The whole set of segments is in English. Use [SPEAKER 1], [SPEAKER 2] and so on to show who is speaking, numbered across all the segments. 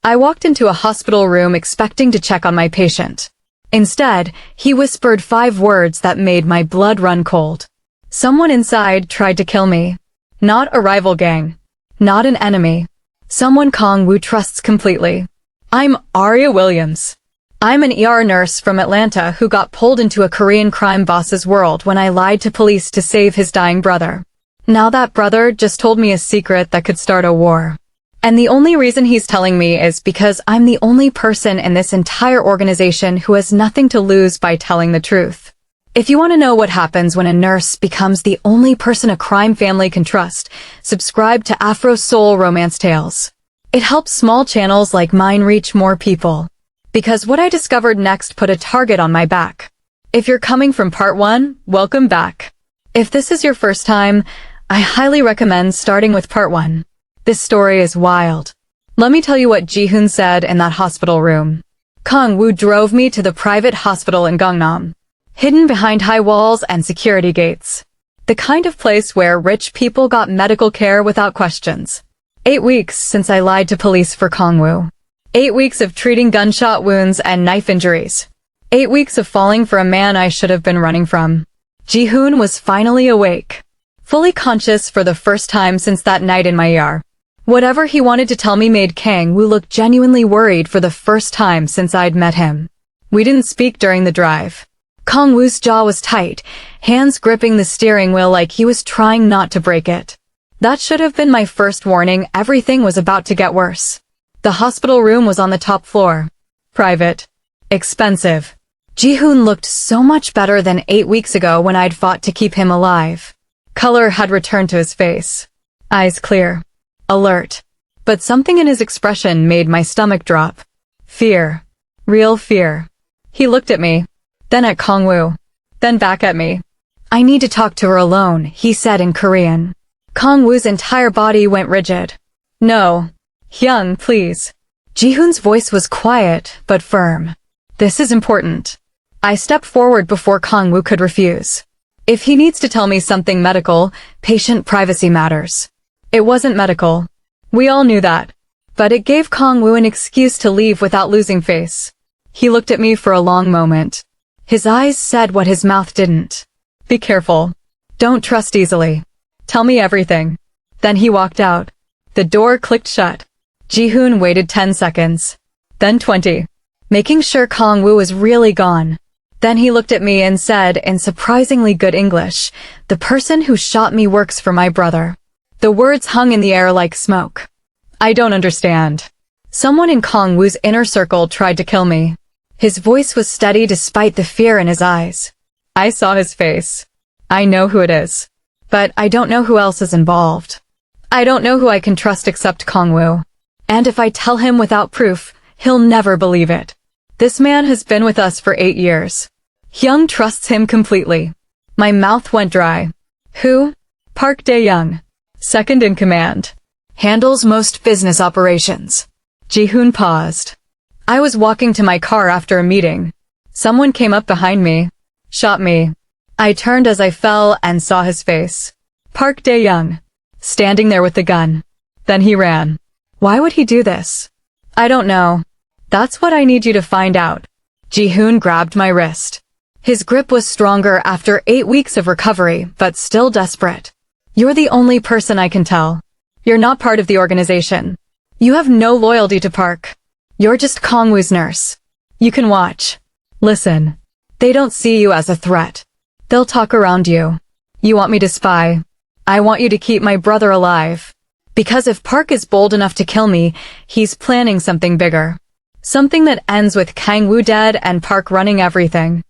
[SPEAKER 1] I walked into a hospital room expecting to check on my patient. Instead, he whispered 5 words that made my blood run cold. Someone inside tried to kill me. Not a rival gang. Not an enemy. Someone Kang Woo trusts completely. I'm Aria Williams. I'm an ER nurse from Atlanta who got pulled into a Korean crime boss's world when I lied to police to save his dying brother. Now that brother just told me a secret that could start a war. And the only reason he's telling me is because I'm the only person in this entire organization who has nothing to lose by telling the truth. If you want to know what happens when a nurse becomes the only person a crime family can trust, subscribe to Afro Seoul Romance Tales. It helps small channels like mine reach more people. Because what I discovered next put a target on my back. If you're coming from part 1, welcome back. If this is your first time, I highly recommend starting with part 1. This story is wild. Let me tell you what Ji-hoon said in that hospital room. Kang Woo drove me to the private hospital in Gangnam, hidden behind high walls and security gates. The kind of place where rich people got medical care without questions. 8 weeks since I lied to police for Kang Woo. 8 weeks of treating gunshot wounds and knife injuries. 8 weeks of falling for a man I should have been running from. Ji-hoon was finally awake. Fully conscious for the first time since that night in my ER. Whatever he wanted to tell me made Kang Woo look genuinely worried for the first time since I'd met him. We didn't speak during the drive. Kang Woo's jaw was tight, hands gripping the steering wheel like he was trying not to break it. That should have been my first warning. Everything was about to get worse. The hospital room was on the top floor. Private. Expensive. Ji-hoon looked so much better than 8 weeks ago when I'd fought to keep him alive. Color had returned to his face. Eyes clear. Alert. But something in his expression made my stomach drop. Fear. Real fear. He looked at me. Then at Kang Woo. Then back at me. I need to talk to her alone, he said in Korean. Kang Woo's entire body went rigid. No. Hyung, please. Ji-hoon's voice was quiet, but firm. This is important. I stepped forward before Kang Woo could refuse. If he needs to tell me something medical, patient privacy matters. It wasn't medical. We all knew that. But it gave Kang Woo an excuse to leave without losing face. He looked at me for a long moment. His eyes said what his mouth didn't. Be careful. Don't trust easily. Tell me everything. Then he walked out. The door clicked shut. Ji-hoon waited 10 seconds. Then 20. Making sure Kang Woo was really gone. Then he looked at me and said in surprisingly good English, "The person who shot me works for my brother." The words hung in the air like smoke. I don't understand. Someone in Kang Woo's inner circle tried to kill me. His voice was steady despite the fear in his eyes. I saw his face. I know who it is. But I don't know who else is involved. I don't know who I can trust except Kang Woo. And if I tell him without proof, he'll never believe it. This man has been with us for 8 years. Hyung trusts him completely. My mouth went dry. Who? Park Dae-jung. Second in command. Handles most business operations. Ji-hoon paused. I was walking to my car after a meeting. Someone came up behind me. Shot me. I turned as I fell and saw his face. Park Dae-jung. Standing there with the gun. Then he ran. Why would he do this? I don't know. That's what I need you to find out. Ji-hoon grabbed my wrist. His grip was stronger after 8 weeks of recovery, but still desperate. You're the only person I can tell. You're not part of the organization. You have no loyalty to Park. You're just Kang Woo's nurse. You can watch. Listen. They don't see you as a threat. They'll talk around you. You want me to spy. I want you to keep my brother alive. Because if Park is bold enough to kill me, he's planning something bigger. Something that ends with Kang Woo dead and Park running everything.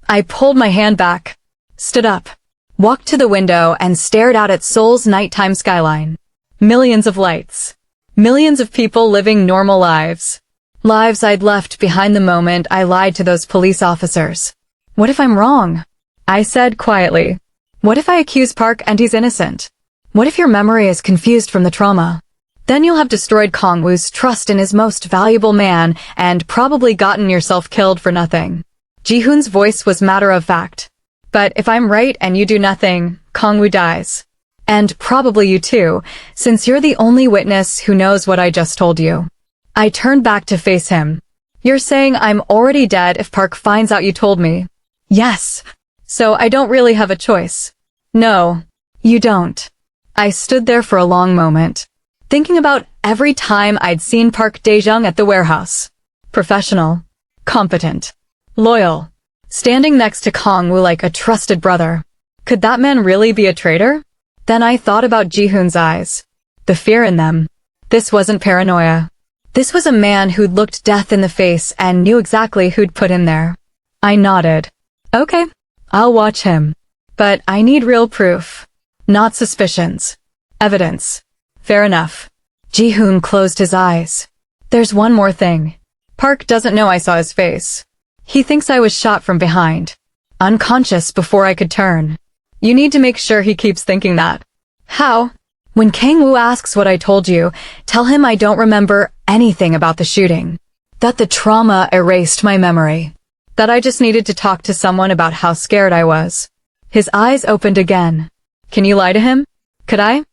[SPEAKER 1] I pulled my hand back, stood up, walked to the window and stared out at Seoul's nighttime skyline. Millions of lights. Millions of people living normal lives. Lives I'd left behind the moment I lied to those police officers. What if I'm wrong? I said quietly. What if I accuse Park and he's innocent? What if your memory is confused from the trauma? Then you'll have destroyed Kang Woo's trust in his most valuable man and probably gotten yourself killed for nothing. Ji-hoon's voice was matter of fact. But if I'm right and you do nothing, Kang Woo dies. And probably you too, since you're the only witness who knows what I just told you. I turned back to face him. You're saying I'm already dead if Park finds out you told me? Yes. So I don't really have a choice. No, you don't. I stood there for a long moment, thinking about every time I'd seen Park Dae-jung at the warehouse. Professional, competent, loyal, standing next to Kang Woo like a trusted brother. Could that man really be a traitor? Then I thought about Ji-hoon's eyes. The fear in them. This wasn't paranoia. This was a man who'd looked death in the face and knew exactly who'd put him there. I nodded. Okay, I'll watch him. But I need real proof. Not suspicions. Evidence. Fair enough. Ji-hoon closed his eyes. There's one more thing. Park doesn't know I saw his face. He thinks I was shot from behind. Unconscious before I could turn. You need to make sure he keeps thinking that. How? When Kang Woo asks what I told you, tell him I don't remember anything about the shooting. That the trauma erased my memory. That I just needed to talk to someone about how scared I was. His eyes opened again. Can you lie to him? Could I?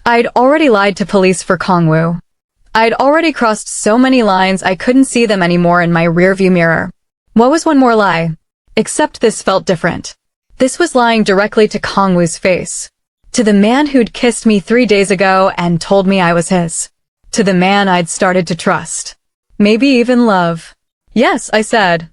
[SPEAKER 1] I'd already lied to police for Kang Woo. I'd already crossed so many lines I couldn't see them anymore in my rearview mirror. What was one more lie? Except this felt different. This was lying directly to Kang Woo's face. To the man who'd kissed me 3 days ago and told me I was his. To the man I'd started to trust. Maybe even love. Yes, I said.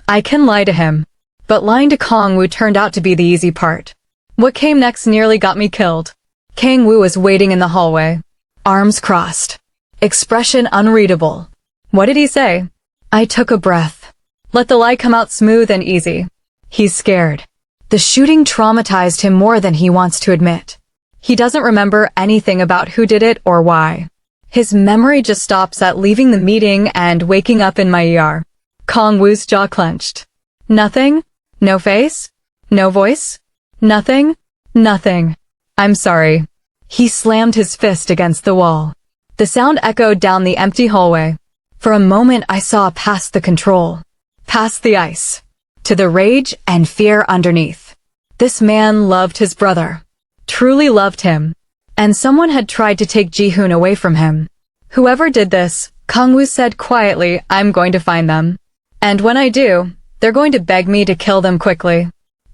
[SPEAKER 1] I can lie to him. But lying to Kang Woo turned out to be the easy part. What came next nearly got me killed. Kang Woo was waiting in the hallway. Arms crossed. Expression unreadable. What did he say? I took a breath. Let the lie come out smooth and easy. He's scared. The shooting traumatized him more than he wants to admit. He doesn't remember anything about who did it or why. His memory just stops at leaving the meeting and waking up in my ER. Kang Woo's jaw clenched. Nothing? No face? No voice? Nothing? Nothing. I'm sorry. He slammed his fist against the wall. The sound echoed down the empty hallway. For a moment I saw past the control. Past the ice. To the rage and fear underneath. This man loved his brother. Truly loved him. And someone had tried to take Ji-hoon away from him. Whoever did this, Kang Woo said quietly, I'm going to find them. And when I do, they're going to beg me to kill them quickly.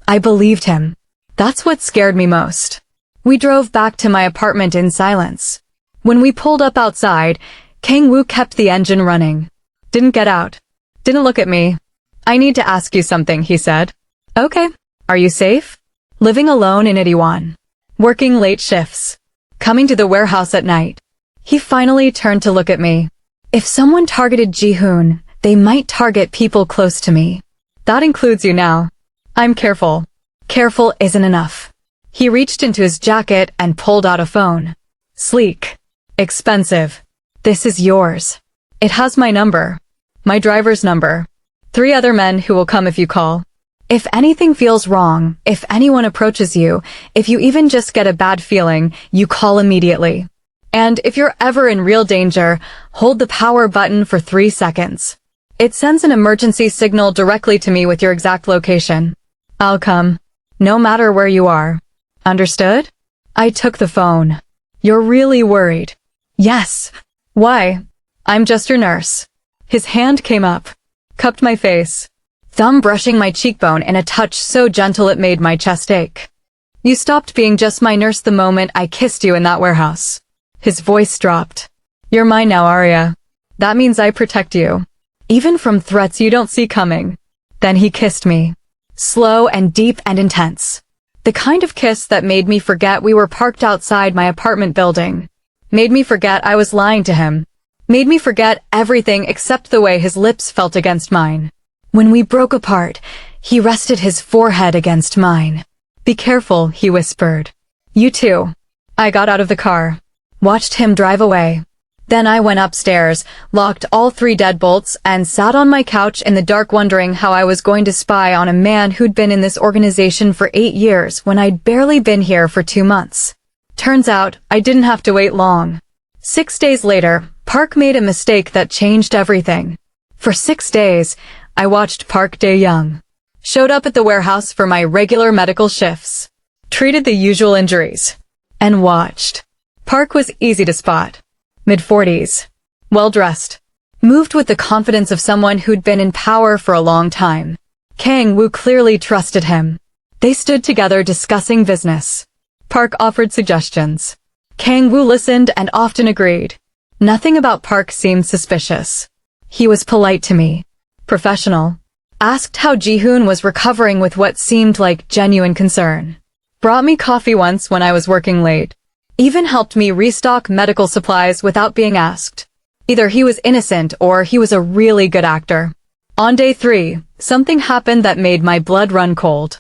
[SPEAKER 1] I believed him. That's what scared me most. We drove back to my apartment in silence. When we pulled up outside, Kang Woo kept the engine running. Didn't get out. Didn't look at me. I need to ask you something, he said. Okay. Are you safe? Living alone in Itaewon. Working late shifts. Coming to the warehouse at night. He finally turned to look at me. If someone targeted Ji-hoon, they might target people close to me. That includes you now. I'm careful. Careful isn't enough. He reached into his jacket and pulled out a phone. Sleek. Expensive. This is yours. It has my number. My driver's number. 3 other men who will come if you call. If anything feels wrong, if anyone approaches you, if you even just get a bad feeling, you call immediately. And if you're ever in real danger, hold the power button for 3 seconds. It sends an emergency signal directly to me with your exact location. I'll come. No matter where you are. Understood? I took the phone. You're really worried. Yes. Why? I'm just your nurse. His hand came up. Cupped my face. Thumb brushing my cheekbone in a touch so gentle it made my chest ache. You stopped being just my nurse the moment I kissed you in that warehouse. His voice dropped. You're mine now, Aria. That means I protect you. Even from threats you don't see coming. Then he kissed me. Slow and deep and intense. The kind of kiss that made me forget we were parked outside my apartment building. Made me forget I was lying to him. Made me forget everything except the way his lips felt against mine. When we broke apart, he rested his forehead against mine. Be careful, he whispered. You too. I got out of the car. Watched him drive away. Then I went upstairs, locked all 3 deadbolts, and sat on my couch in the dark wondering how I was going to spy on a man who'd been in this organization for 8 years when I'd barely been here for 2 months. Turns out, I didn't have to wait long. 6 days later, Park made a mistake that changed everything. For 6 days, I watched Park Dae-jung. Showed up at the warehouse for my regular medical shifts. Treated the usual injuries. And watched. Park was easy to spot. Mid-40s. Well-dressed. moved with the confidence of someone who'd been in power for a long time. Kang Woo clearly trusted him. They stood together discussing business. Park offered suggestions. Kang Woo listened and often agreed. Nothing about Park seemed suspicious. He was polite to me. Professional. Asked how Ji-hoon was recovering with what seemed like genuine concern. Brought me coffee once when I was working late. Even helped me restock medical supplies without being asked. Either he was innocent or he was a really good actor. On day 3, something happened that made my blood run cold.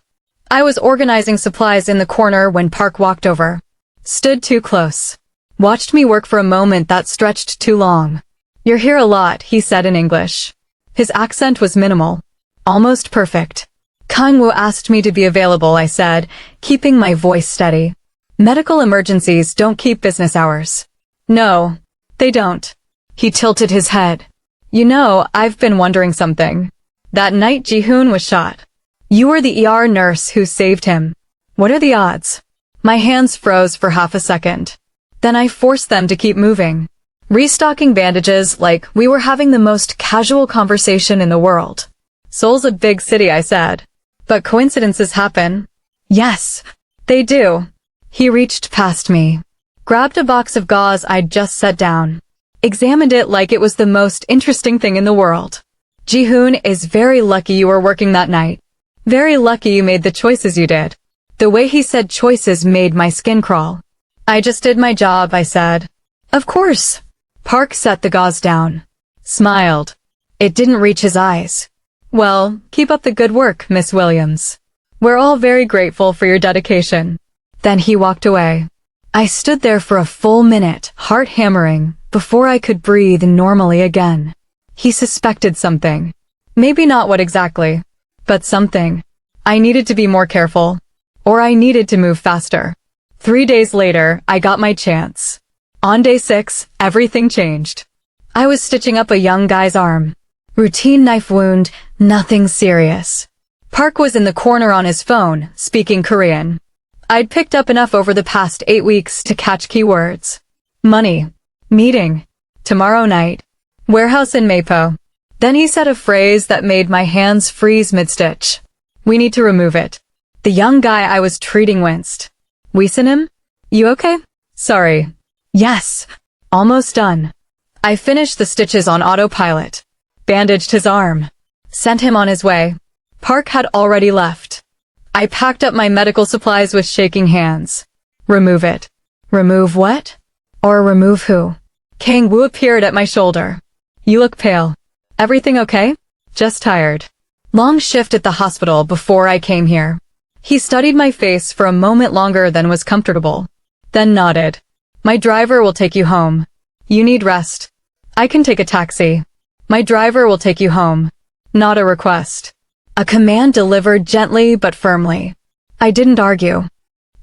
[SPEAKER 1] I was organizing supplies in the corner when Park walked over. Stood too close. Watched me work for a moment that stretched too long. "You're here a lot," he said in English. His accent was minimal. Almost perfect. Kang Woo asked me to be available, I said, keeping my voice steady. Medical emergencies don't keep business hours. No, they don't. He tilted his head. You know, I've been wondering something. That night Ji-hoon was shot. You were the ER nurse who saved him. What are the odds? My hands froze for half a second. Then I forced them to keep moving. Restocking bandages like we were having the most casual conversation in the world. Seoul's a big city, I said. But coincidences happen. Yes, they do. He reached past me. Grabbed a box of gauze I'd just set down. Examined it like it was the most interesting thing in the world. Ji-hoon is very lucky you were working that night. Very lucky you made the choices you did. The way he said choices made my skin crawl. I just did my job, I said. Of course. Park set the gauze down. Smiled. It didn't reach his eyes. Well, keep up the good work, Miss Williams. We're all very grateful for your dedication. Then he walked away. I stood there for a full minute, heart hammering, before I could breathe normally again. He suspected something. Maybe not what exactly, but something. I needed to be more careful. Or I needed to move faster. 3 days later, I got my chance. On day 6, everything changed. I was stitching up a young guy's arm. Routine knife wound, nothing serious. Park was in the corner on his phone, speaking Korean. I'd picked up enough over the past 8 weeks to catch keywords. Money. Meeting. Tomorrow night. Warehouse in Mapo. Then he said a phrase that made my hands freeze mid-stitch. We need to remove it. The young guy I was treating winced. Him? You okay? Sorry. Yes. Almost done. I finished the stitches on autopilot. Bandaged his arm. Sent him on his way. Park had already left. I packed up my medical supplies with shaking hands. Remove it. Remove what? Or remove who? Kang Woo appeared at my shoulder. You look pale. Everything okay? Just tired. Long shift at the hospital before I came here. He studied my face for a moment longer than was comfortable. Then nodded. My driver will take you home. You need rest. I can take a taxi. My driver will take you home. Not a request. A command delivered gently but firmly. I didn't argue.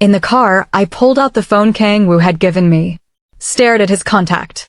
[SPEAKER 1] In the car, I pulled out the phone Kang Woo had given me. Stared at his contact.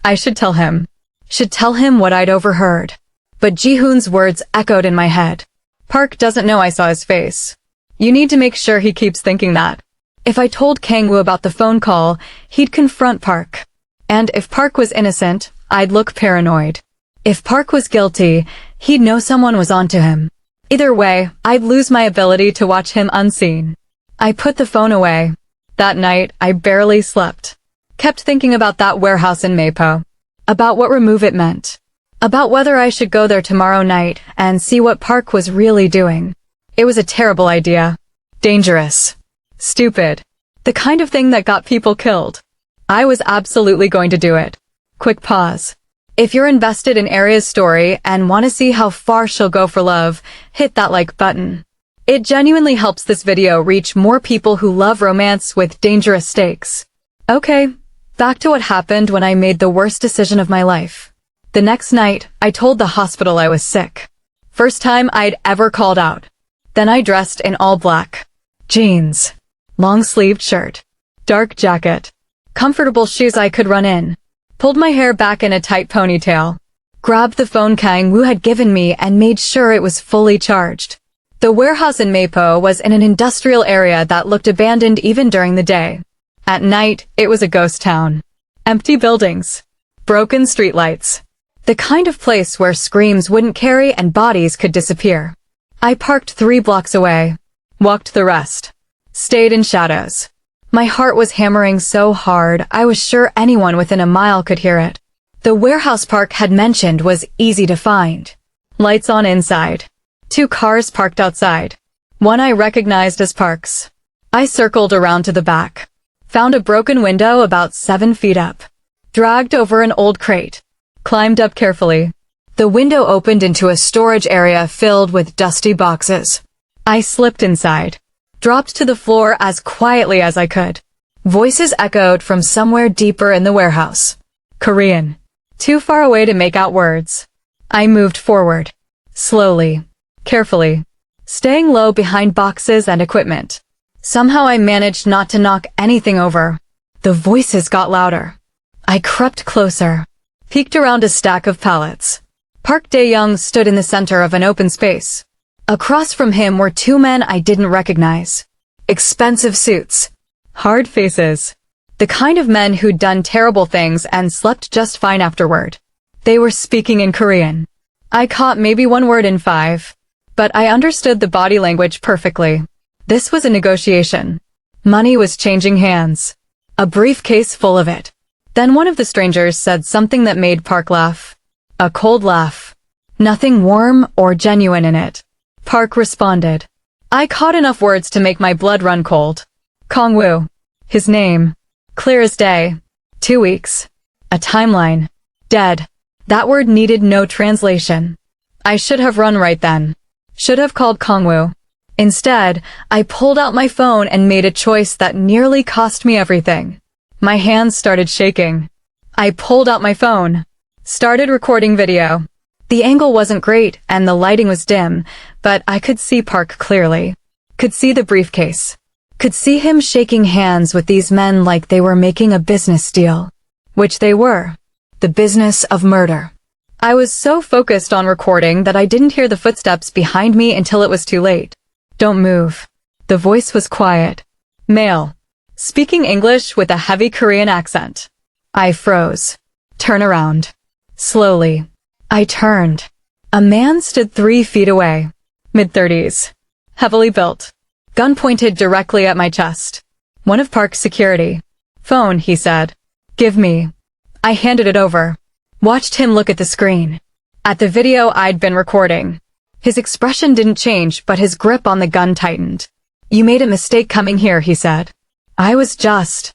[SPEAKER 1] I should tell him. Should tell him what I'd overheard. But Ji-hoon's words echoed in my head. Park doesn't know I saw his face. You need to make sure he keeps thinking that. If I told Kang Woo about the phone call, he'd confront Park. And if Park was innocent, I'd look paranoid. If Park was guilty, he'd know someone was onto him. Either way, I'd lose my ability to watch him unseen. I put the phone away. That night, I barely slept. Kept thinking about that warehouse in Mapo. About what remove it meant. About whether I should go there tomorrow night and see what Park was really doing. It was a terrible idea. Dangerous. Stupid. The kind of thing that got people killed. I was absolutely going to do it. Quick pause. If you're invested in Aria's story and want to see how far she'll go for love, hit that like button. It genuinely helps this video reach more people who love romance with dangerous stakes. Okay, back to what happened when I made the worst decision of my life. The next night, I told the hospital I was sick. First time I'd ever called out. Then I dressed in all black. Jeans. Long-sleeved shirt. Dark jacket. Comfortable shoes I could run in. Pulled my hair back in a tight ponytail. Grabbed the phone Kang Woo had given me and made sure it was fully charged. The warehouse in Mapo was in an industrial area that looked abandoned even during the day. At night, it was a ghost town. Empty buildings. Broken streetlights. The kind of place where screams wouldn't carry and bodies could disappear. I parked 3 blocks away, walked the rest, stayed in shadows. My heart was hammering so hard I was sure anyone within a mile could hear it. The warehouse Park had mentioned was easy to find. Lights on inside. 2 cars parked outside. One I recognized as Park's. I circled around to the back. Found a broken window about 7 feet up. Dragged over an old crate. Climbed up carefully. The window opened into a storage area filled with dusty boxes. I slipped inside. Dropped to the floor as quietly as I could. Voices echoed from somewhere deeper in the warehouse. Korean. Too far away to make out words. I moved forward. Slowly. Carefully. Staying low behind boxes and equipment. Somehow I managed not to knock anything over. The voices got louder. I crept closer. Peeked around a stack of pallets. Park Dae-jung stood in the center of an open space. Across from him were 2 men I didn't recognize. Expensive suits. Hard faces. The kind of men who'd done terrible things and slept just fine afterward. They were speaking in Korean. I caught maybe 1 word in 5, but I understood the body language perfectly. This was a negotiation. Money was changing hands. A briefcase full of it. Then one of the strangers said something that made Park laugh. A cold laugh. Nothing warm or genuine in it. Park responded. I caught enough words to make my blood run cold. Kang Woo. His name. Clear as day. 2 weeks. A timeline. Dead. That word needed no translation. I should have run right then. Should have called Kang Woo. Instead, I pulled out my phone and made a choice that nearly cost me everything. My hands started shaking. I pulled out my phone. Started recording video. The angle wasn't great and the lighting was dim, but I could see Park clearly. Could see the briefcase. Could see him shaking hands with these men like they were making a business deal. Which they were. The business of murder. I was so focused on recording that I didn't hear the footsteps behind me until it was too late. Don't move. The voice was quiet. Male. Speaking English with a heavy Korean accent. I froze. Turn around. Slowly. I turned. A man stood 3 feet away. Mid-30s. Heavily built. Gun pointed directly at my chest. One of Park's security. Phone, he said. Give me. I handed it over. Watched him look at the screen. At the video I'd been recording. His expression didn't change, but his grip on the gun tightened. You made a mistake coming here, he said. I was just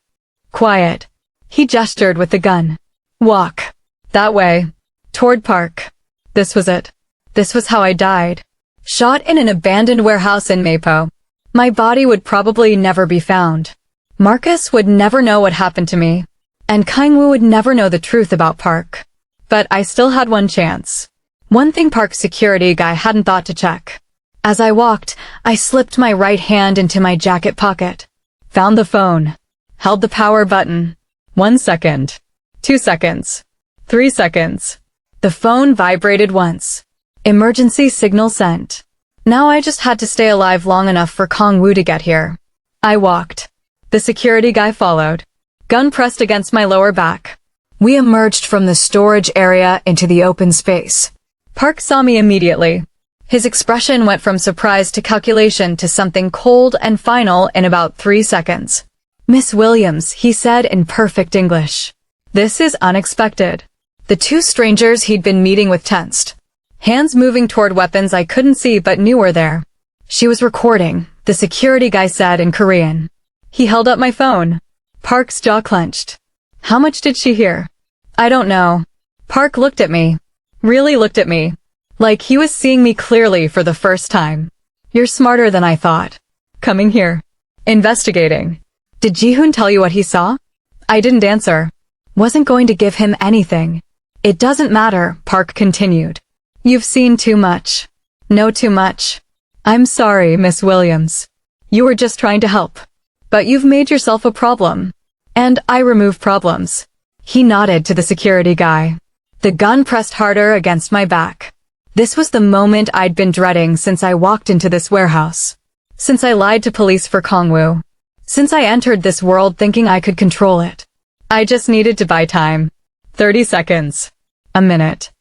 [SPEAKER 1] quiet. He gestured with the gun. Walk. That way. Toward Park. This was it. This was how I died. Shot in an abandoned warehouse in Mapo. My body would probably never be found. Marcus would never know what happened to me. And Kang Woo would never know the truth about Park. But I still had one chance. One thing Park's security guy hadn't thought to check. As I walked, I slipped my right hand into my jacket pocket. Found the phone. Held the power button. 1 second. 2 seconds. 3 seconds. The phone vibrated once. Emergency signal sent. Now I just had to stay alive long enough for Kang Woo to get here. I walked. The security guy followed. Gun pressed against my lower back. We emerged from the storage area into the open space. Park saw me immediately. His expression went from surprise to calculation to something cold and final in about 3 seconds. Miss Williams, he said in perfect English. This is unexpected. The 2 strangers he'd been meeting with tensed. Hands moving toward weapons I couldn't see but knew were there. She was recording, the security guy said in Korean. He held up my phone. Park's jaw clenched. How much did she hear? I don't know. Park looked at me. Really looked at me. Like he was seeing me clearly for the first time. You're smarter than I thought. Coming here. Investigating. Did Ji-hoon tell you what he saw? I didn't answer. Wasn't going to give him anything. It doesn't matter, Park continued. You've seen too much. Know too much. I'm sorry, Miss Williams. You were just trying to help. But you've made yourself a problem. And I remove problems. He nodded to the security guy. The gun pressed harder against my back. This was the moment I'd been dreading since I walked into this warehouse. Since I lied to police for Kang Woo. Since I entered this world thinking I could control it. I just needed to buy time. 30 seconds. A minute.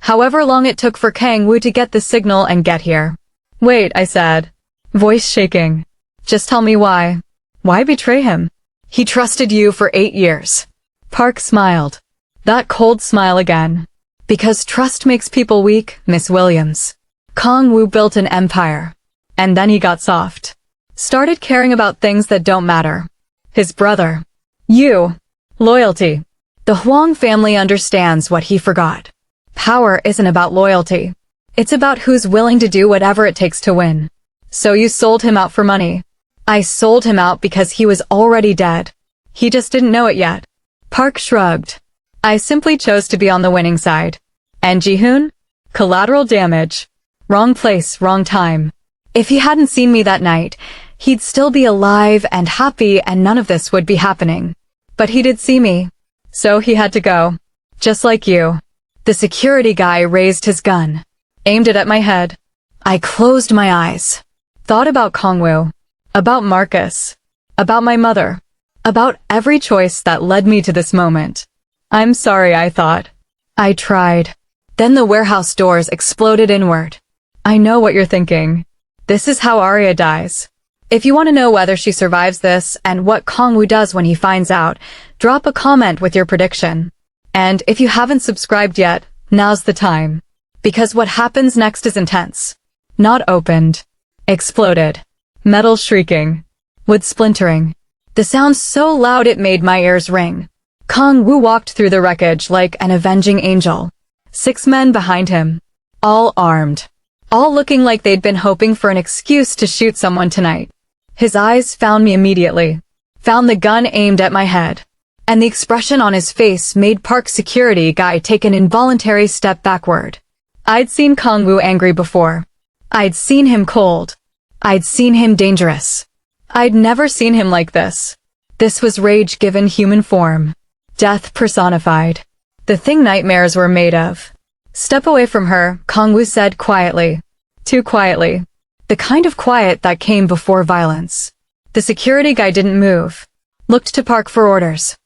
[SPEAKER 1] However long it took for Kang Woo to get the signal and get here. Wait, I said, voice shaking. Just tell me why. Why betray him? He trusted you for 8 years. Park smiled. That cold smile again. Because trust makes people weak, Miss Williams. Kang Woo built an empire. And then he got soft. Started caring about things that don't matter. His brother. You. Loyalty. The Huang family understands what he forgot. Power isn't about loyalty. It's about who's willing to do whatever it takes to win. So you sold him out for money. I sold him out because he was already dead. He just didn't know it yet. Park shrugged. I simply chose to be on the winning side. And Ji-hoon? Collateral damage. Wrong place, wrong time. If he hadn't seen me that night, he'd still be alive and happy and none of this would be happening. But he did see me. So he had to go. Just like you. The security guy raised his gun. Aimed it at my head. I closed my eyes. Thought about Kang Woo. About Marcus. About my mother. About every choice that led me to this moment. I'm sorry, I thought. I tried. Then the warehouse doors exploded inward. I know what you're thinking. This is how Aria dies. If you want to know whether she survives this and what Kang Woo does when he finds out, drop a comment with your prediction. And if you haven't subscribed yet, now's the time. Because what happens next is intense. Not opened. Exploded. Metal shrieking. Wood splintering. The sound so loud it made my ears ring. Kang Woo walked through the wreckage like an avenging angel. 6 men behind him. All armed. All looking like they'd been hoping for an excuse to shoot someone tonight. His eyes found me immediately. Found the gun aimed at my head. And the expression on his face made Park's security guy take an involuntary step backward. I'd seen Kang Woo angry before. I'd seen him cold. I'd seen him dangerous. I'd never seen him like this. This was rage given human form. Death personified. The thing nightmares were made of. Step away from her, Kang Woo said quietly. Too quietly. The kind of quiet that came before violence. The security guy didn't move. Looked to Park for orders.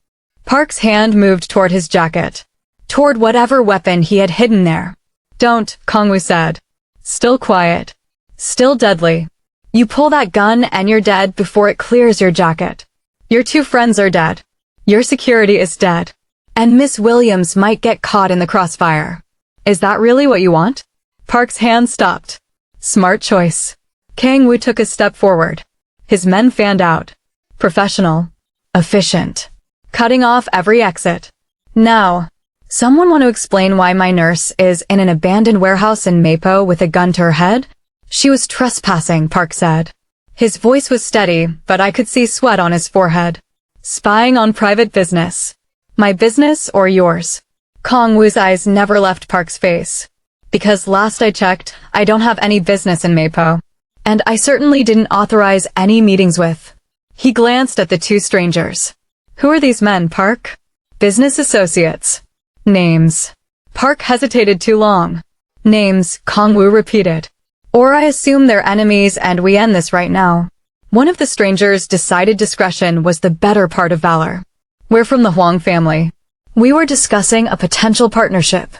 [SPEAKER 1] Park's hand moved toward his jacket. Toward whatever weapon he had hidden there. Don't, Kang Woo said. Still quiet. Still deadly. You pull that gun and you're dead before it clears your jacket. Your 2 friends are dead. Your security is dead. And Miss Williams might get caught in the crossfire. Is that really what you want? Park's hand stopped. Smart choice. Kang Woo took a step forward. His men fanned out. Professional. Efficient. Cutting off every exit. Now. Someone want to explain why my nurse is in an abandoned warehouse in Mapo with a gun to her head? She was trespassing, Park said. His voice was steady, but I could see sweat on his forehead. Spying on private business. My business or yours? Kang Woo's eyes never left Park's face. Because last I checked, I don't have any business in Mapo. And I certainly didn't authorize any meetings with. He glanced at the 2 strangers. Who are these men, Park? Business associates. Names. Park hesitated too long. Names, Kang Woo repeated. Or I assume they're enemies and we end this right now. One of the strangers decided discretion was the better part of valor. We're from the Huang family. We were discussing a potential partnership.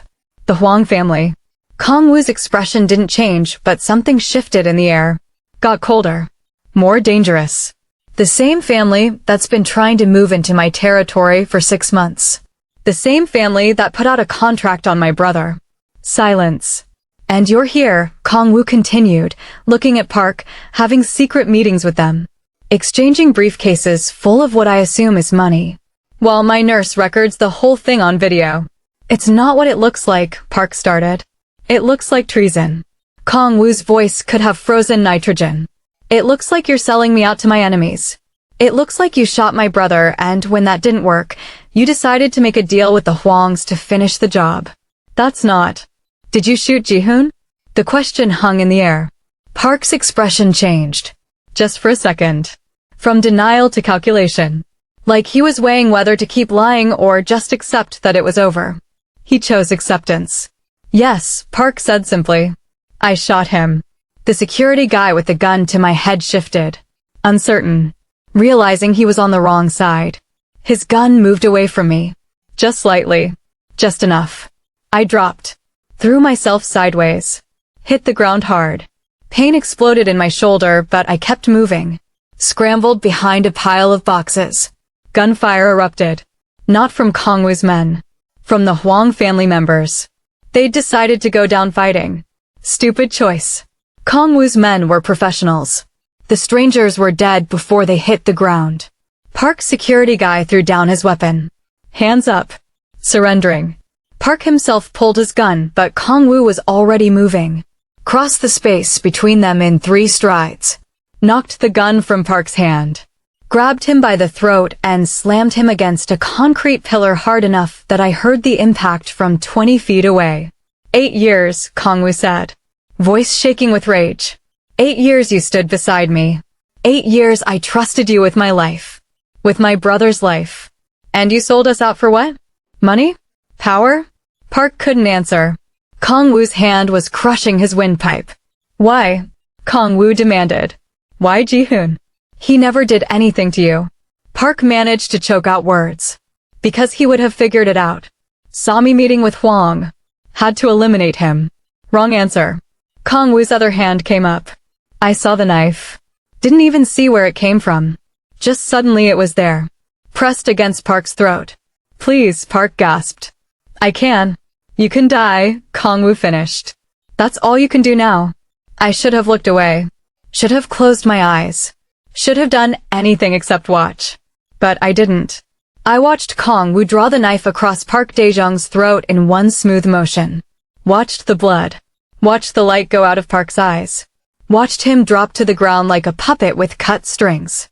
[SPEAKER 1] The Huang family. Kang Woo's expression didn't change, but something shifted in the air. Got colder. More dangerous. The same family that's been trying to move into my territory for 6 months. The same family that put out a contract on my brother. Silence. And you're here, Kang Woo continued, looking at Park, having secret meetings with them. Exchanging briefcases full of what I assume is money. While my nurse records the whole thing on video. It's not what it looks like, Park started. It looks like treason. Kang Woo's voice could have frozen nitrogen. It looks like you're selling me out to my enemies. It looks like you shot my brother and when that didn't work, you decided to make a deal with the Huangs to finish the job. That's not. Did you shoot Ji-hoon? The question hung in the air. Park's expression changed. Just for a second. From denial to calculation. Like he was weighing whether to keep lying or just accept that it was over. He chose acceptance. Yes, Park said simply. I shot him. The security guy with the gun to my head shifted. Uncertain. Realizing he was on the wrong side. His gun moved away from me. Just slightly. Just enough. I dropped. Threw myself sideways. Hit the ground hard. Pain exploded in my shoulder, but I kept moving. Scrambled behind a pile of boxes. Gunfire erupted. Not from Kang Woo's men. From the Hwang family members. They'd decided to go down fighting. Stupid choice. Kang Woo's men were professionals. The strangers were dead before they hit the ground. Park's security guy threw down his weapon. Hands up. Surrendering. Park himself pulled his gun, but Kang Woo was already moving. Crossed the space between them in 3 strides. Knocked the gun from Park's hand. Grabbed him by the throat and slammed him against a concrete pillar hard enough that I heard the impact from 20 feet away. 8 years, Kang Woo said. Voice shaking with rage. 8 years you stood beside me. 8 years I trusted you with my life. With my brother's life. And you sold us out for what? Money? Power? Park couldn't answer. Kang Woo's hand was crushing his windpipe. Why? Kang Woo demanded. Why Ji-hoon? He never did anything to you. Park managed to choke out words. Because he would have figured it out. Saw me meeting with Hwang. Had to eliminate him. Wrong answer. Kang Woo's other hand came up. I saw the knife. Didn't even see where it came from. Just suddenly it was there. Pressed against Park's throat. Please, Park gasped. I can. You can die, Kang Woo finished. That's all you can do now. I should have looked away. Should have closed my eyes. Should have done anything except watch. But I didn't. I watched Kang Woo draw the knife across Park Dae-jung's throat in one smooth motion. Watched the blood. Watched the light go out of Park's eyes. Watched him drop to the ground like a puppet with cut strings.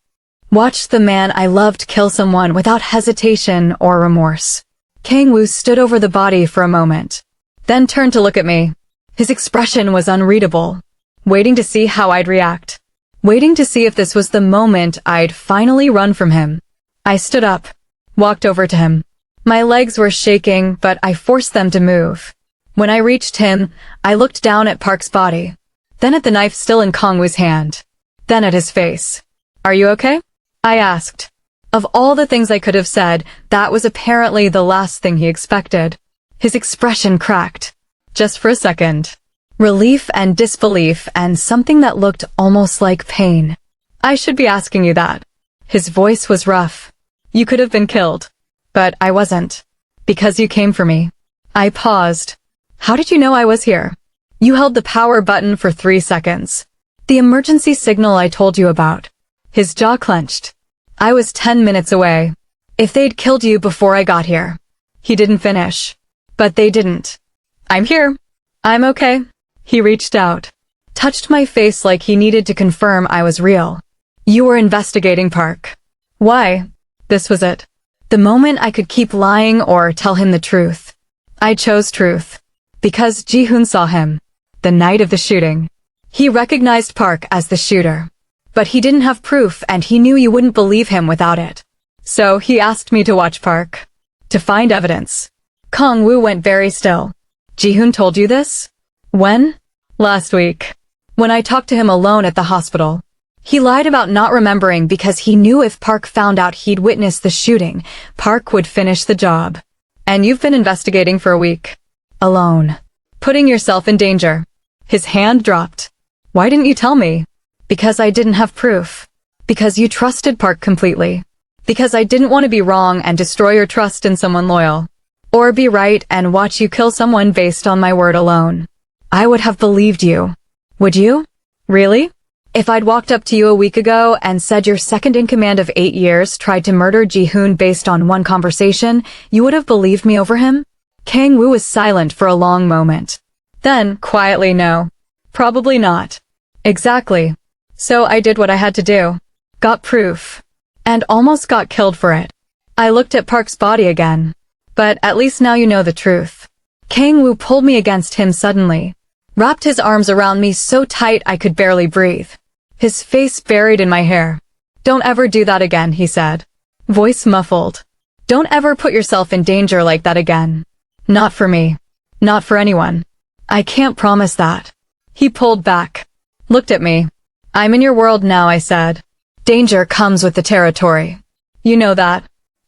[SPEAKER 1] Watched the man I loved kill someone without hesitation or remorse. Kang Woo stood over the body for a moment. Then turned to look at me. His expression was unreadable. Waiting to see how I'd react. Waiting to see if this was the moment I'd finally run from him. I stood up. Walked over to him. My legs were shaking, but I forced them to move. When I reached him, I looked down at Park's body. Then at the knife still in Kang Woo's hand. Then at his face. Are you okay? I asked. Of all the things I could have said, that was apparently the last thing he expected. His expression cracked. Just for a second. Relief and disbelief and something that looked almost like pain. I should be asking you that. His voice was rough. You could have been killed. But I wasn't. Because you came for me. I paused. How did you know I was here? You held the power button for 3 seconds. The emergency signal I told you about. His jaw clenched. I was 10 minutes away. If they'd killed you before I got here. He didn't finish. But they didn't. I'm here. I'm okay. He reached out. Touched my face like he needed to confirm I was real. You were investigating Park. Why? This was it. The moment I could keep lying or tell him the truth. I chose truth. Because Ji-hoon saw him. The night of the shooting. He recognized Park as the shooter. But he didn't have proof and he knew you wouldn't believe him without it. So he asked me to watch Park. To find evidence. Kang Woo went very still. Ji-hoon told you this? When? Last week. When I talked to him alone at the hospital. He lied about not remembering because he knew if Park found out he'd witnessed the shooting, Park would finish the job. And you've been investigating for a week. Alone. Putting yourself in danger. His hand dropped. Why didn't you tell me? Because I didn't have proof. Because you trusted Park completely. Because I didn't want to be wrong and destroy your trust in someone loyal. Or be right and watch you kill someone based on my word alone. I would have believed you. Would you? Really? If I'd walked up to you a week ago and said your second in command of 8 years tried to murder Ji-hoon based on one conversation, you would have believed me over him? Kang Woo was silent for a long moment. Then, quietly, no. Probably not. Exactly. So I did what I had to do. Got proof. And almost got killed for it. I looked at Park's body again. But at least now you know the truth. Kang Woo pulled me against him suddenly. Wrapped his arms around me so tight I could barely breathe. His face buried in my hair. Don't ever do that again, he said. Voice muffled. Don't ever put yourself in danger like that again. Not for me. Not for anyone. I can't promise that. He pulled back. Looked at me. I'm in your world now, I said. Danger comes with the territory. You know that.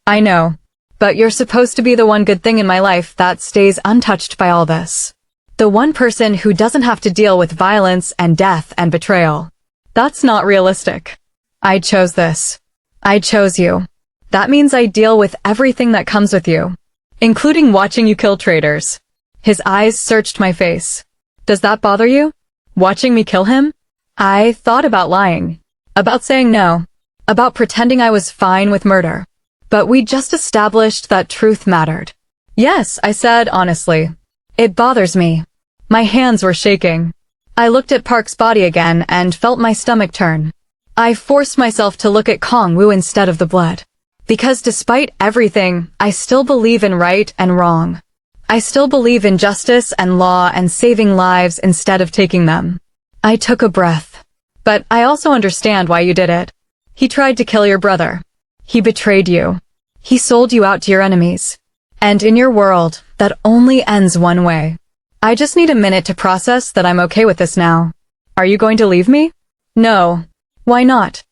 [SPEAKER 1] I know. But you're supposed to be the one good thing in my life that stays untouched by all this. The one person who doesn't have to deal with violence and death and betrayal. That's not realistic. I chose this. I chose you. That means I deal with everything that comes with you, including watching you kill traitors. His eyes searched my face. Does that bother you? Watching me kill him? I thought about lying. About saying no. About pretending I was fine with murder. But we just established that truth mattered. Yes, I said honestly. It bothers me. My hands were shaking. I looked at Park's body again and felt my stomach turn. I forced myself to look at Kang Woo instead of the blood. Because despite everything, I still believe in right and wrong. I still believe in justice and law and saving lives instead of taking them. I took a breath. But I also understand why you did it. He tried to kill your brother. He betrayed you. He sold you out to your enemies. And in your world, that only ends one way. I just need a minute to process that I'm okay with this now. Are you going to leave me? No. Why not?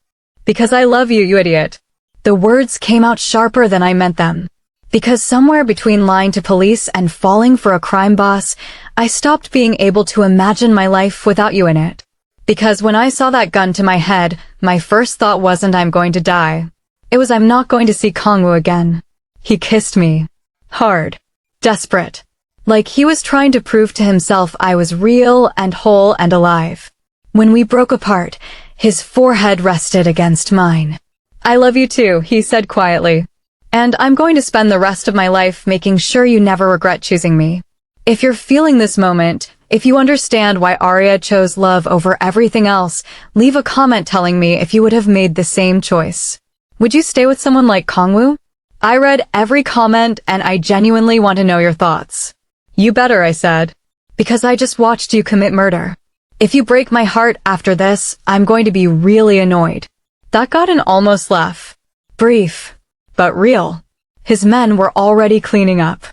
[SPEAKER 1] Because I love you, you idiot. The words came out sharper than I meant them. Because somewhere between lying to police and falling for a crime boss, I stopped being able to imagine my life without you in it. Because when I saw that gun to my head, my first thought wasn't I'm going to die. It was I'm not going to see Kang Woo again. He kissed me. Hard. Desperate. Like he was trying to prove to himself I was real and whole and alive. When we broke apart, his forehead rested against mine. I love you too, he said quietly. And I'm going to spend the rest of my life making sure you never regret choosing me. If you're feeling this moment, if you understand why Aria chose love over everything else, leave a comment telling me if you would have made the same choice. Would you stay with someone like Kang Woo? I read every comment and I genuinely want to know your thoughts. You better, I said. Because I just watched you commit murder. If you break my heart after this, I'm going to be really annoyed. That got an almost laugh. Brief. But real. His men were already cleaning up.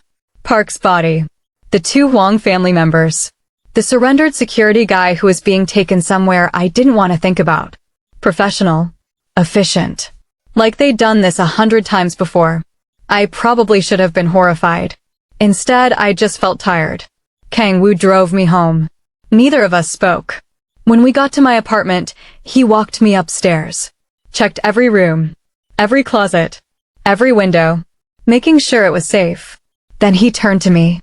[SPEAKER 1] Park's body. The two Wong family members. The surrendered security guy who was being taken somewhere I didn't want to think about. Professional. Efficient. Like they'd done this 100 times before. I probably should have been horrified. Instead, I just felt tired. Kang Woo drove me home. Neither of us spoke. When we got to my apartment, he walked me upstairs. Checked every room. Every closet. Every window. Making sure it was safe. Then he turned to me.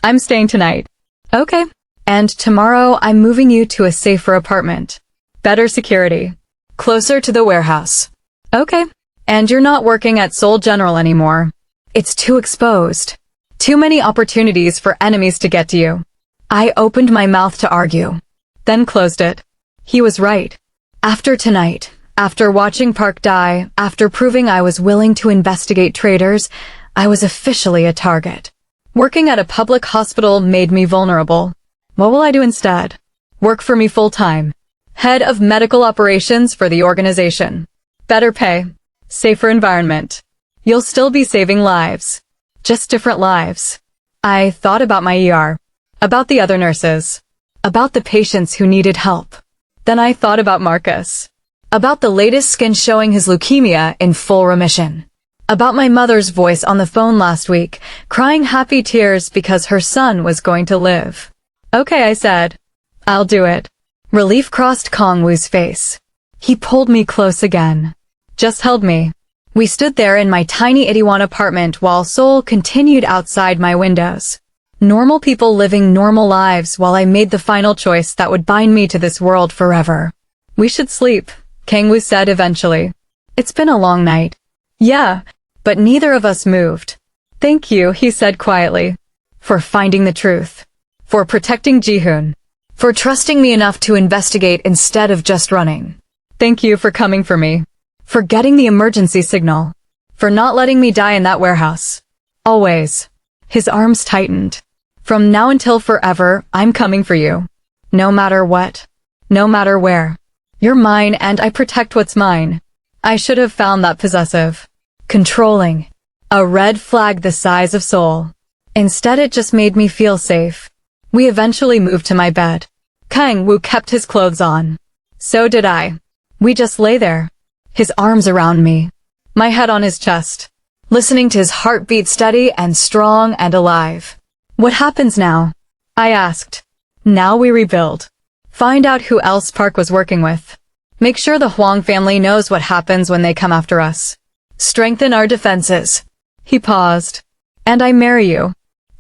[SPEAKER 1] I'm staying tonight. Okay. And tomorrow I'm moving you to a safer apartment. Better security. Closer to the warehouse. Okay. And you're not working at Seoul General anymore. It's too exposed. Too many opportunities for enemies to get to you. I opened my mouth to argue. Then closed it. He was right. After tonight, after watching Park die, after proving I was willing to investigate traitors, I was officially a target. Working at a public hospital made me vulnerable. What will I do instead? Work for me full-time. Head of medical operations for the organization. Better pay. Safer environment. You'll still be saving lives. Just different lives. I thought about my ER. About the other nurses. About the patients who needed help. Then I thought about Marcus. About the latest scan showing his leukemia in full remission. About my mother's voice on the phone last week, crying happy tears because her son was going to live. Okay, I said. I'll do it. Relief crossed Kang Woo's face. He pulled me close again. Just held me. We stood there in my tiny Itaewon apartment while Seoul continued outside my windows. Normal people living normal lives while I made the final choice that would bind me to this world forever. We should sleep, Kang Woo said eventually. It's been a long night. Yeah, but neither of us moved. Thank you, he said quietly. For finding the truth. For protecting Ji-hoon. For trusting me enough to investigate instead of just running. Thank you for coming for me. For getting the emergency signal. For not letting me die in that warehouse. Always. His arms tightened. From now until forever, I'm coming for you. No matter what. No matter where. You're mine and I protect what's mine. I should have found that possessive. Controlling. A red flag the size of Seoul. Instead it just made me feel safe. We eventually moved to my bed. Kang Woo kept his clothes on. So did I. We just lay there. His arms around me. My head on his chest. Listening to his heartbeat steady and strong and alive. What happens now? I asked. Now we rebuild. Find out who else Park was working with. Make sure the Huang family knows what happens when they come after us. Strengthen our defenses. He paused. And I marry you.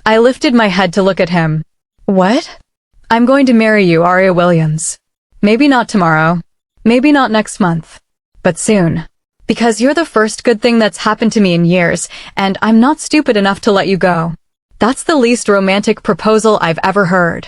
[SPEAKER 1] I lifted my head to look at him. What? I'm going to marry you, Aria Williams. Maybe not tomorrow. Maybe not next month. But soon. Because you're the first good thing that's happened to me in years, and I'm not stupid enough to let you go. That's the least romantic proposal I've ever heard.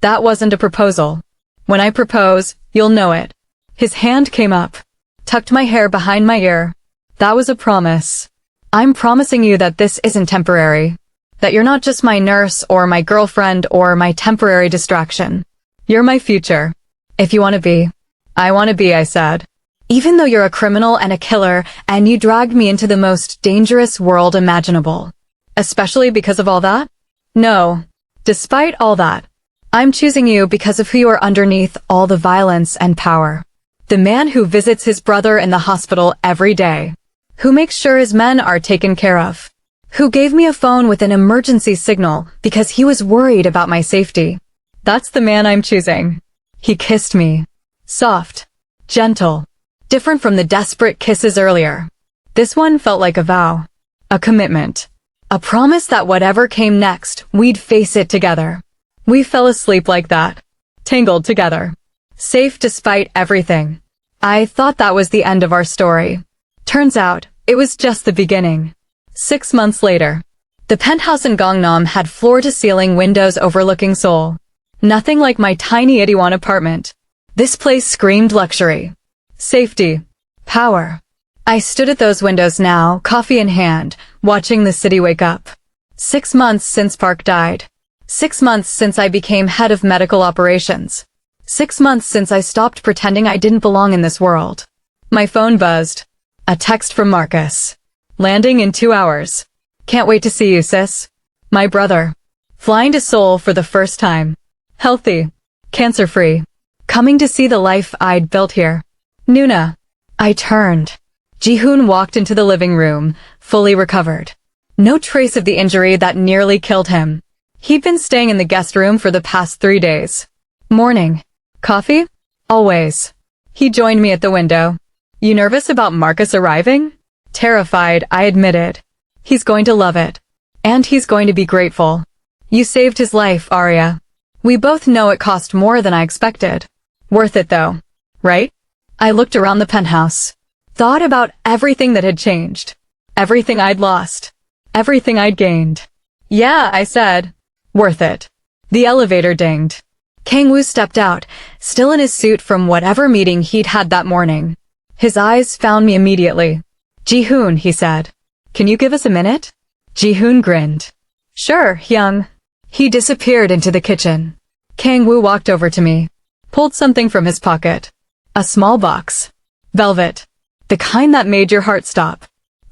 [SPEAKER 1] That wasn't a proposal. When I propose, you'll know it. His hand came up, tucked my hair behind my ear. That was a promise. I'm promising you that this isn't temporary. That you're not just my nurse or my girlfriend or my temporary distraction. You're my future. If you want to be. I want to be, I said. Even though you're a criminal and a killer and you dragged me into the most dangerous world imaginable. Especially because of all that? No. Despite all that, I'm choosing you because of who you are underneath all the violence and power. The man who visits his brother in the hospital every day. Who makes sure his men are taken care of. Who gave me a phone with an emergency signal because he was worried about my safety. That's the man I'm choosing. He kissed me. Soft. Gentle. Different from the desperate kisses earlier. This one felt like a vow. A commitment. A promise that whatever came next, we'd face it together. We fell asleep like that. Tangled together. Safe despite everything. I thought that was the end of our story. Turns out, it was just the beginning. 6 months later. The penthouse in Gangnam had floor-to-ceiling windows overlooking Seoul. Nothing like my tiny Itaewon apartment. This place screamed luxury. Safety. Power. I stood at those windows now, coffee in hand, watching the city wake up. 6 months since Park died. 6 months since I became head of medical operations. 6 months since I stopped pretending I didn't belong in this world. My phone buzzed. A text from Marcus. Landing in 2 hours. Can't wait to see you, sis. My brother. Flying to Seoul for the first time. Healthy. Cancer-free. Coming to see the life I'd built here. Nuna. I turned. Ji-hoon walked into the living room, fully recovered. No trace of the injury that nearly killed him. He'd been staying in the guest room for the past 3 days. Morning. Coffee? Always. He joined me at the window. You nervous about Marcus arriving? Terrified, I admitted. He's going to love it. And he's going to be grateful. You saved his life, Aria. We both know it cost more than I expected. Worth it though. Right? I looked around the penthouse. Thought about everything that had changed. Everything I'd lost. Everything I'd gained. Yeah, I said. Worth it. The elevator dinged. Kang Woo stepped out, still in his suit from whatever meeting he'd had that morning. His eyes found me immediately. Ji-hoon, he said. Can you give us a minute? Ji-hoon grinned. Sure, young. He disappeared into the kitchen. Kang Woo walked over to me. Pulled something from his pocket. A small box. Velvet. The kind that made your heart stop.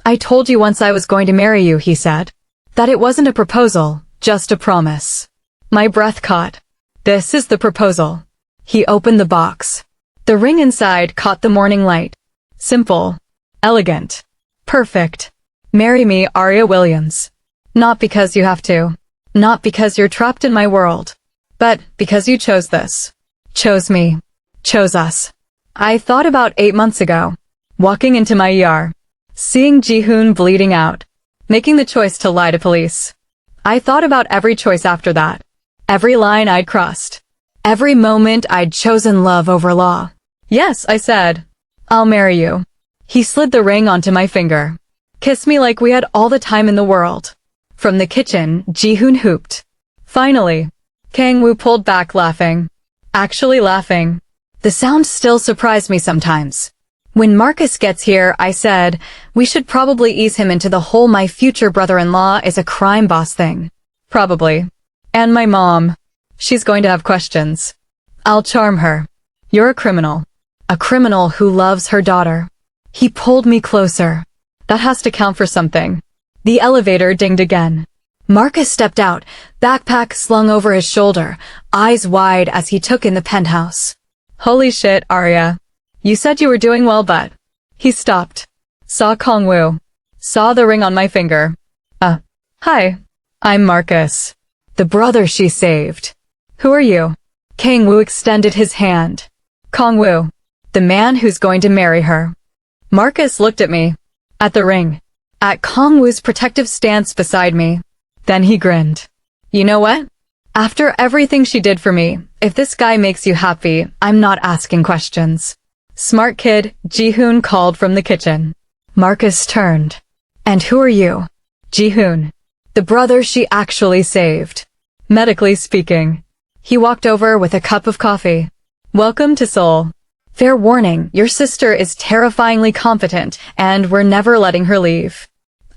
[SPEAKER 1] I told you once I was going to marry you, he said. That it wasn't a proposal, just a promise. My breath caught. This is the proposal. He opened the box. The ring inside caught the morning light. Simple. Elegant. Perfect. Marry me, Aria Williams. Not because you have to. Not because you're trapped in my world. But because you chose this. Chose me. Chose us. I thought about 8 months ago. Walking into my ER. Seeing Ji-hoon bleeding out. Making the choice to lie to police. I thought about every choice after that. Every line I'd crossed. Every moment I'd chosen love over law. Yes, I said. I'll marry you. He slid the ring onto my finger. Kissed me like we had all the time in the world. From the kitchen, Ji-hoon hooped. Finally. Kang Woo pulled back laughing. Actually laughing. The sound still surprised me sometimes. When Marcus gets here, I said, we should probably ease him into the whole my future brother-in-law is a crime boss thing. Probably. And my mom. She's going to have questions. I'll charm her. You're a criminal. A criminal who loves her daughter. He pulled me closer. That has to count for something. The elevator dinged again. Marcus stepped out, backpack slung over his shoulder, eyes wide as he took in the penthouse. Holy shit, Aria. You said you were doing well, but... He stopped. Saw Kang Woo. Saw the ring on my finger. Hi. I'm Marcus. the brother she saved. Who are you? Kang Woo extended his hand. Kang Woo, the man who's going to marry her. Marcus looked at me. At the ring. At Kang Woo's protective stance beside me. Then he grinned. You know what? After everything she did for me, if this guy makes you happy, I'm not asking questions. Smart kid, Ji-hoon called from the kitchen. Marcus turned. And who are you? Ji-hoon. The brother she actually saved. Medically speaking. He walked over with a cup of coffee. Welcome to Seoul. Fair warning, your sister is terrifyingly competent, and we're never letting her leave.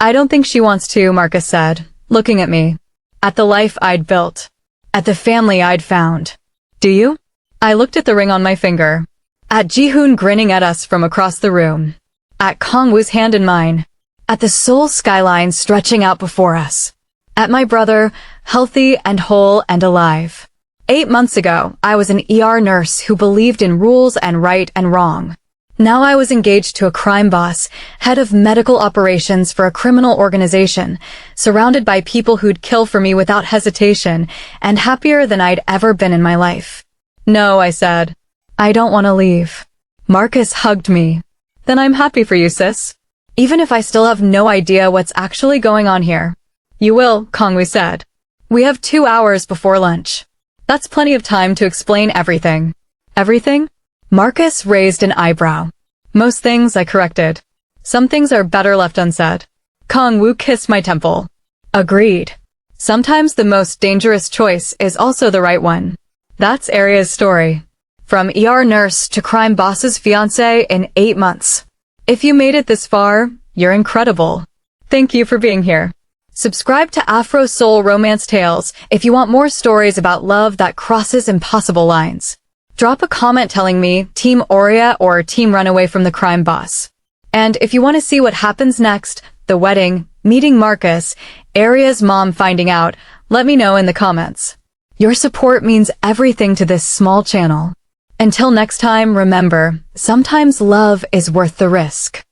[SPEAKER 1] I don't think she wants to, Marcus said, looking at me. At the life I'd built. At the family I'd found. Do you? I looked at the ring on my finger. At Ji-hoon grinning at us from across the room. At Kang Woo's hand in mine. At the Seoul skyline stretching out before us. At my brother, healthy and whole and alive. 8 months ago, I was an ER nurse who believed in rules and right and wrong. Now I was engaged to a crime boss, head of medical operations for a criminal organization, surrounded by people who'd kill for me without hesitation, and happier than I'd ever been in my life. No, I said. I don't want to leave. Marcus hugged me. Then I'm happy for you, sis. Even if I still have no idea what's actually going on here. You will, Kang Woo said. We have 2 hours before lunch. That's plenty of time to explain everything. Everything? Marcus raised an eyebrow. Most things, I corrected. Some things are better left unsaid. Kang Woo kissed my temple. Agreed. Sometimes the most dangerous choice is also the right one. That's Aria's story. From ER nurse to crime boss's fiancé in 8 months. If you made it this far, you're incredible. Thank you for being here. Subscribe to Afro Soul Romance Tales if you want more stories about love that crosses impossible lines. Drop a comment telling me Team Aria or Team Runaway from the crime boss. And if you want to see what happens next, the wedding, meeting Marcus, Aria's mom finding out, let me know in the comments. Your support means everything to this small channel. Until next time, remember, sometimes love is worth the risk.